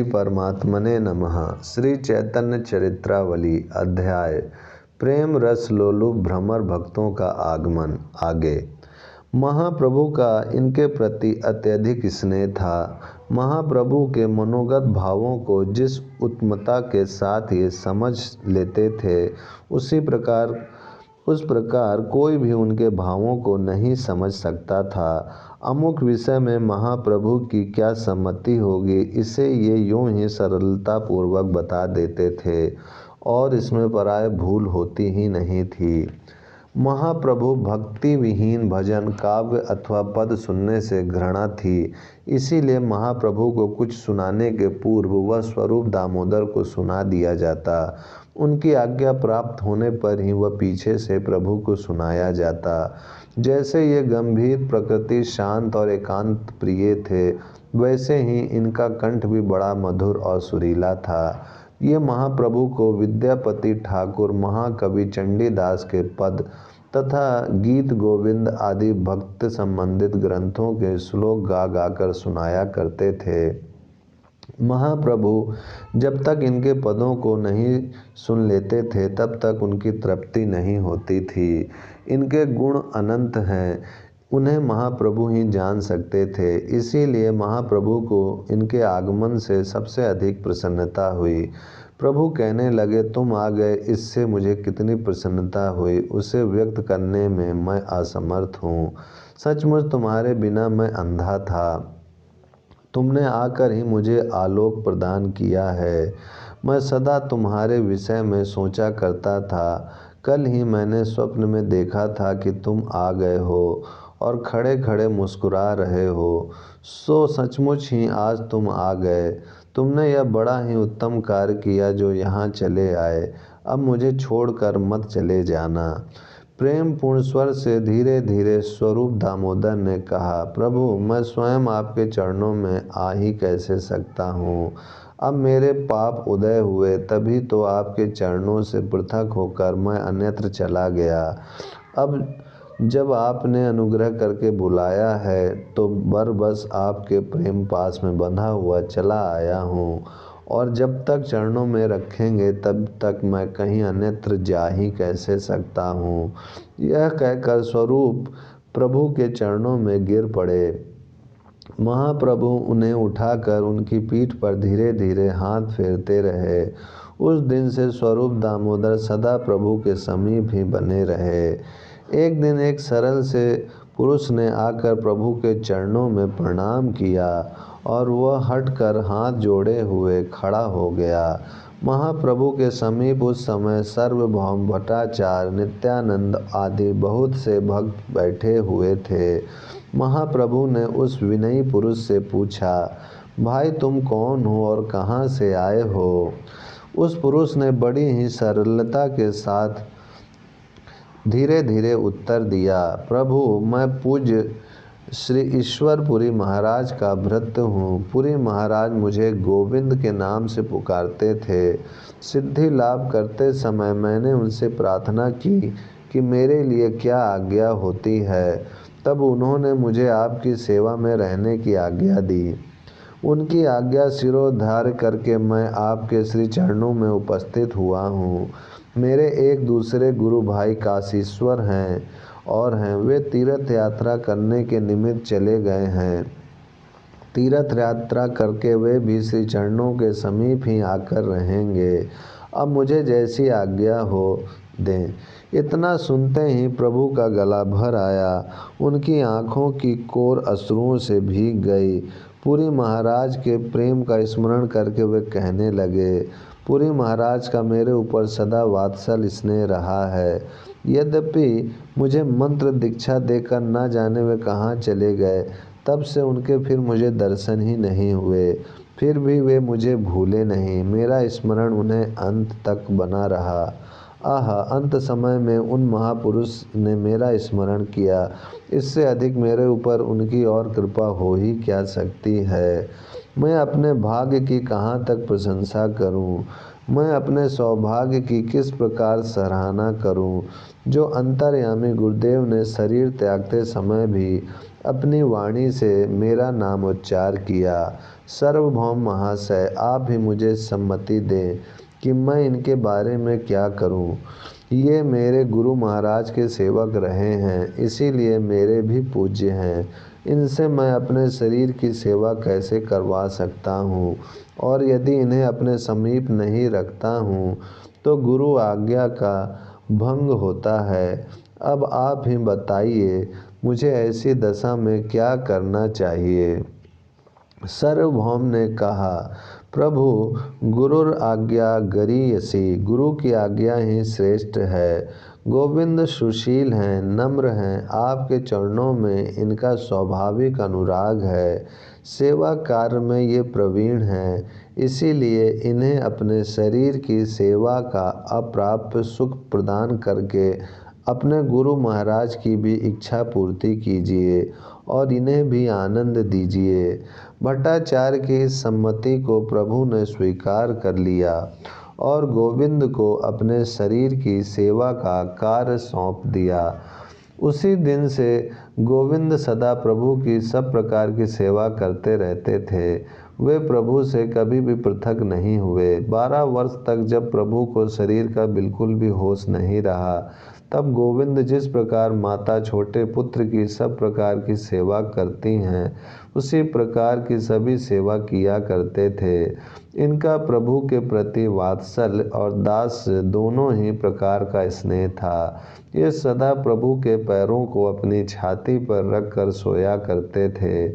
परमात्मने नमः। श्री चैतन्य चरित्रावली अध्याय प्रेम रस लोलुप भ्रमर भक्तों का आगमन। आगे महाप्रभु का इनके प्रति अत्यधिक स्नेह था। महाप्रभु के मनोगत भावों को जिस उत्तमता के साथ ये समझ लेते थे उस प्रकार कोई भी उनके भावों को नहीं समझ सकता था। अमुक विषय में महाप्रभु की क्या सम्मति होगी, इसे ये यूं ही सरलतापूर्वक बता देते थे और इसमें पराय भूल होती ही नहीं थी। महाप्रभु भक्ति विहीन भजन काव्य अथवा पद सुनने से घृणा थी, इसीलिए महाप्रभु को कुछ सुनाने के पूर्व वह स्वरूप दामोदर को सुना दिया जाता। उनकी आज्ञा प्राप्त होने पर ही वह पीछे से प्रभु को सुनाया जाता। जैसे ये गंभीर प्रकृति शांत और एकांत प्रिय थे, वैसे ही इनका कंठ भी बड़ा मधुर और सुरीला था। ये महाप्रभु को विद्यापति ठाकुर महाकवि चंडीदास के पद तथा गीत गोविंद आदि भक्त संबंधित ग्रंथों के श्लोक गा गाकर सुनाया करते थे। महाप्रभु जब तक इनके पदों को नहीं सुन लेते थे तब तक उनकी तृप्ति नहीं होती थी। इनके गुण अनंत हैं, उन्हें महाप्रभु ही जान सकते थे, इसीलिए महाप्रभु को इनके आगमन से सबसे अधिक प्रसन्नता हुई। प्रभु कहने लगे, तुम आ गए, इससे मुझे कितनी प्रसन्नता हुई उसे व्यक्त करने में मैं असमर्थ हूँ। सचमुच तुम्हारे बिना मैं अंधा था, तुमने आकर ही मुझे आलोक प्रदान किया है। मैं सदा तुम्हारे विषय में सोचा करता था। कल ही मैंने स्वप्न में देखा था कि तुम आ गए हो और खड़े खड़े मुस्कुरा रहे हो, सो सचमुच ही आज तुम आ गए। तुमने यह बड़ा ही उत्तम कार्य किया जो यहाँ चले आए। अब मुझे छोड़कर मत चले जाना। प्रेम पूर्ण स्वर से धीरे धीरे स्वरूप दामोदर ने कहा, प्रभु मैं स्वयं आपके चरणों में आ ही कैसे सकता हूँ। अब मेरे पाप उदय हुए, तभी तो आपके चरणों से पृथक होकर मैं अन्यत्र चला गया। अब जब आपने अनुग्रह करके बुलाया है तो बस आपके प्रेम पास में बंधा हुआ चला आया हूँ, और जब तक चरणों में रखेंगे तब तक मैं कहीं अन्यत्र जा ही कैसे सकता हूँ। यह कहकर स्वरूप प्रभु के चरणों में गिर पड़े। महाप्रभु उन्हें उठाकर उनकी पीठ पर धीरे धीरे हाथ फेरते रहे। उस दिन से स्वरूप दामोदर सदा प्रभु के समीप ही बने रहे। एक दिन एक सरल से पुरुष ने आकर प्रभु के चरणों में प्रणाम किया और वह हटकर हाथ जोड़े हुए खड़ा हो गया। महाप्रभु के समीप उस समय सार्वभौम भट्टाचार्य नित्यानंद आदि बहुत से भक्त बैठे हुए थे। महाप्रभु ने उस विनयी पुरुष से पूछा, भाई तुम कौन हो और कहाँ से आए हो? उस पुरुष ने बड़ी ही सरलता के साथ धीरे धीरे उत्तर दिया, प्रभु मैं पूज्य श्री ईश्वरपुरी महाराज का भृत्य हूँ। पुरी महाराज मुझे गोविंद के नाम से पुकारते थे। सिद्धि लाभ करते समय मैंने उनसे प्रार्थना की कि मेरे लिए क्या आज्ञा होती है। तब उन्होंने मुझे आपकी सेवा में रहने की आज्ञा दी। उनकी आज्ञा शिरोधार्य करके मैं आपके श्री चरणों में उपस्थित हुआ हूँ। मेरे एक दूसरे गुरु भाई काशीश्वर हैं, वे तीर्थ यात्रा करने के निमित्त चले गए हैं। तीर्थ यात्रा करके वे भी श्री चरणों के समीप ही आकर रहेंगे। अब मुझे जैसी आज्ञा हो दें। इतना सुनते ही प्रभु का गला भर आया, उनकी आँखों की कोर अश्रुओं से भीग गई। पुरी महाराज के प्रेम का स्मरण करके वे कहने लगे, पुरी महाराज का मेरे ऊपर सदा वात्सल स्नेह रहा है। यद्यपि मुझे मंत्र दीक्षा देकर न जाने वे कहाँ चले गए, तब से उनके फिर मुझे दर्शन ही नहीं हुए। फिर भी वे मुझे भूले नहीं, मेरा स्मरण उन्हें अंत तक बना रहा। आह, अंत समय में उन महापुरुष ने मेरा स्मरण किया, इससे अधिक मेरे ऊपर उनकी और कृपा हो ही क्या सकती है। मैं अपने भाग्य की कहाँ तक प्रशंसा करूं, मैं अपने सौभाग्य की किस प्रकार सराहना करूं, जो अंतर्यामी गुरुदेव ने शरीर त्यागते समय भी अपनी वाणी से मेरा नाम उच्चार किया। सार्वभौम महाशय, आप भी मुझे सम्मति दें कि मैं इनके बारे में क्या करूं। ये मेरे गुरु महाराज के सेवक रहे हैं, इसीलिए मेरे भी पूज्य हैं। इनसे मैं अपने शरीर की सेवा कैसे करवा सकता हूँ, और यदि इन्हें अपने समीप नहीं रखता हूँ तो गुरु आज्ञा का भंग होता है। अब आप ही बताइए, मुझे ऐसी दशा में क्या करना चाहिए। सार्वभौम ने कहा, प्रभु, गुरुर आज्ञा गरीयसी, गुरु की आज्ञा ही श्रेष्ठ है। गोविंद सुशील हैं, नम्र हैं, आपके चरणों में इनका स्वाभाविक अनुराग है। सेवा कार्य में ये प्रवीण हैं, इसीलिए इन्हें अपने शरीर की सेवा का अप्राप्य सुख प्रदान करके अपने गुरु महाराज की भी इच्छा पूर्ति कीजिए और इन्हें भी आनंद दीजिए। भट्टाचार्य की इस सम्मति को प्रभु ने स्वीकार कर लिया और गोविंद को अपने शरीर की सेवा का कार्य सौंप दिया। उसी दिन से गोविंद सदा प्रभु की सब प्रकार की सेवा करते रहते थे। वे प्रभु से कभी भी पृथक नहीं हुए। 12 वर्ष तक जब प्रभु को शरीर का बिल्कुल भी होश नहीं रहा, तब गोविंद जिस प्रकार माता छोटे पुत्र की सब प्रकार की सेवा करती हैं, उसी प्रकार की सभी सेवा किया करते थे। इनका प्रभु के प्रति वात्सल्य और दास दोनों ही प्रकार का स्नेह था। ये सदा प्रभु के पैरों को अपनी छाती पर रखकर सोया करते थे।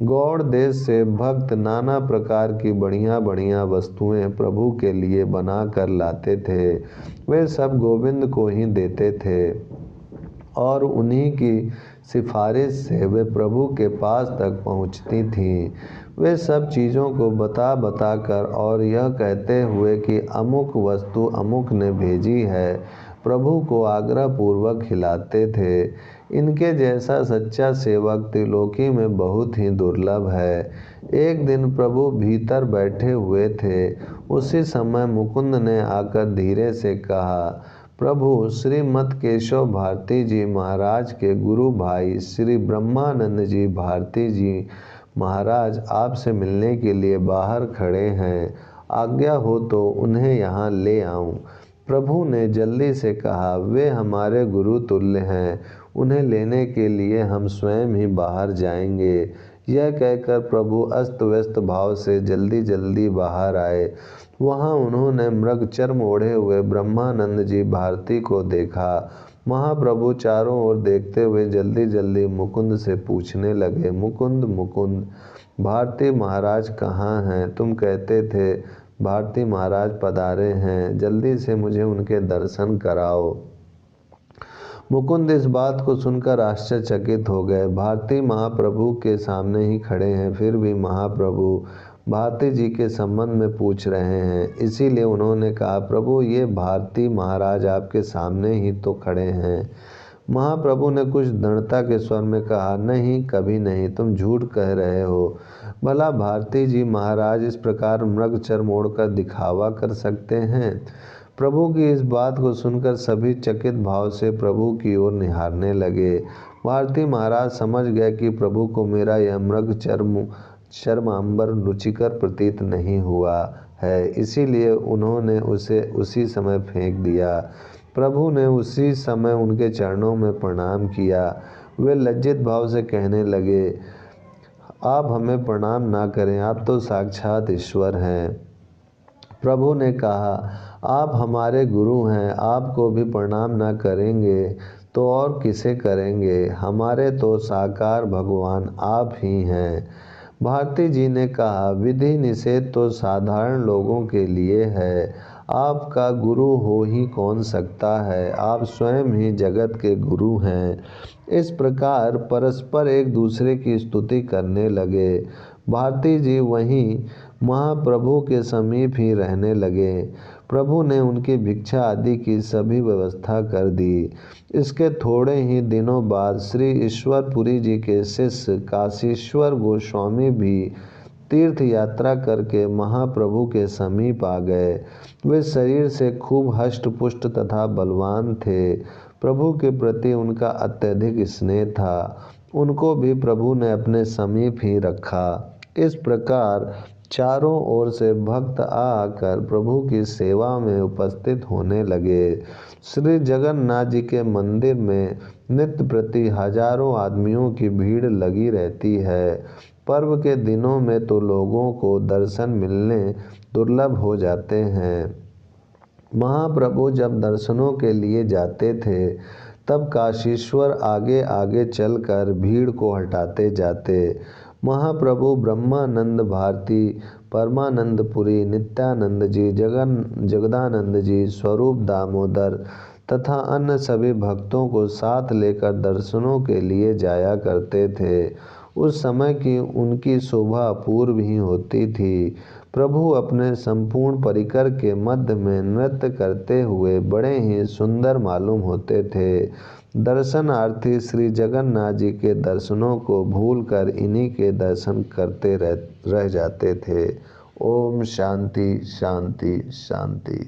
गौड़ देश से भक्त नाना प्रकार की बढ़िया बढ़िया वस्तुएं प्रभु के लिए बना कर लाते थे। वे सब गोविंद को ही देते थे और उन्हीं की सिफारिश से वे प्रभु के पास तक पहुंचती थीं। वे सब चीज़ों को बता बता कर और यह कहते हुए कि अमुक वस्तु अमुक ने भेजी है, प्रभु को आग्रह पूर्वक खिलाते थे। इनके जैसा सच्चा सेवक त्रिलोकी में बहुत ही दुर्लभ है। एक दिन प्रभु भीतर बैठे हुए थे। उसी समय मुकुंद ने आकर धीरे से कहा, प्रभु, श्रीमद केशव भारती जी महाराज के गुरु भाई श्री ब्रह्मानंद जी भारती जी महाराज आपसे मिलने के लिए बाहर खड़े हैं। आज्ञा हो तो उन्हें यहाँ ले आऊं। प्रभु ने जल्दी से कहा, वे हमारे गुरु तुल्य हैं, उन्हें लेने के लिए हम स्वयं ही बाहर जाएंगे। यह कहकर प्रभु अस्त व्यस्त भाव से जल्दी जल्दी बाहर आए। वहाँ उन्होंने मृग चर्म ओढ़े हुए ब्रह्मानंद जी भारती को देखा। महाप्रभु चारों ओर देखते हुए जल्दी जल्दी मुकुंद से पूछने लगे, मुकुंद मुकुंद, भारती महाराज कहाँ हैं? तुम कहते थे भारती महाराज पधारे हैं, जल्दी से मुझे उनके दर्शन कराओ। मुकुंद इस बात को सुनकर आश्चर्यचकित हो गए। भारती महाप्रभु के सामने ही खड़े हैं, फिर भी महाप्रभु भारती जी के संबंध में पूछ रहे हैं। इसीलिए उन्होंने कहा, प्रभु, ये भारती महाराज आपके सामने ही तो खड़े हैं। महाप्रभु ने कुछ दृढ़ता के स्वर में कहा, नहीं, कभी नहीं, तुम झूठ कह रहे हो। भला भारती जी महाराज इस प्रकार मृग चर्म ओढ़कर दिखावा कर सकते हैं? प्रभु की इस बात को सुनकर सभी चकित भाव से प्रभु की ओर निहारने लगे। भारती महाराज समझ गए कि प्रभु को मेरा यह मृग चर्मांबर रुचिकर प्रतीत नहीं हुआ है, इसीलिए उन्होंने उसे उसी समय फेंक दिया। प्रभु ने उसी समय उनके चरणों में प्रणाम किया। वे लज्जित भाव से कहने लगे, आप हमें प्रणाम ना करें, आप तो साक्षात ईश्वर हैं। प्रभु ने कहा, आप हमारे गुरु हैं, आपको भी प्रणाम ना करेंगे तो और किसे करेंगे? हमारे तो साकार भगवान आप ही हैं। भारती जी ने कहा, विधि निषेध तो साधारण लोगों के लिए है, आपका गुरु हो ही कौन सकता है? आप स्वयं ही जगत के गुरु हैं। इस प्रकार परस्पर एक दूसरे की स्तुति करने लगे। भारती जी वहीं महाप्रभु के समीप ही रहने लगे। प्रभु ने उनकी भिक्षा आदि की सभी व्यवस्था कर दी। इसके थोड़े ही दिनों बाद श्री ईश्वरपुरी जी के शिष्य काशीश्वर गोस्वामी भी तीर्थ यात्रा करके महाप्रभु के समीप आ गए। वे शरीर से खूब हष्ट पुष्ट तथा बलवान थे। प्रभु के प्रति उनका अत्यधिक स्नेह था उनको भी प्रभु ने अपने समीप ही रखा। इस प्रकार चारों ओर से भक्त आकर प्रभु की सेवा में उपस्थित होने लगे। श्री जगन्नाथ जी के मंदिर में नित्य प्रति हजारों आदमियों की भीड़ लगी रहती है। पर्व के दिनों में तो लोगों को दर्शन मिलने दुर्लभ हो जाते हैं। महाप्रभु जब दर्शनों के लिए जाते थे तब काशीश्वर आगे आगे चलकर भीड़ को हटाते जाते। महाप्रभु ब्रह्मानंद भारती, परमानंदपुरी, नित्यानंद जी, जगदानंद जी, स्वरूप दामोदर तथा अन्य सभी भक्तों को साथ लेकर दर्शनों के लिए जाया करते थे। उस समय की उनकी शोभा अपूर्व ही होती थी। प्रभु अपने संपूर्ण परिकर के मध्य में नृत्य करते हुए बड़े ही सुंदर मालूम होते थे। दर्शनार्थी श्री जगन्नाथ जी के दर्शनों को भूलकर इन्हीं के दर्शन करते रह जाते थे। ओम शांति शांति शांति।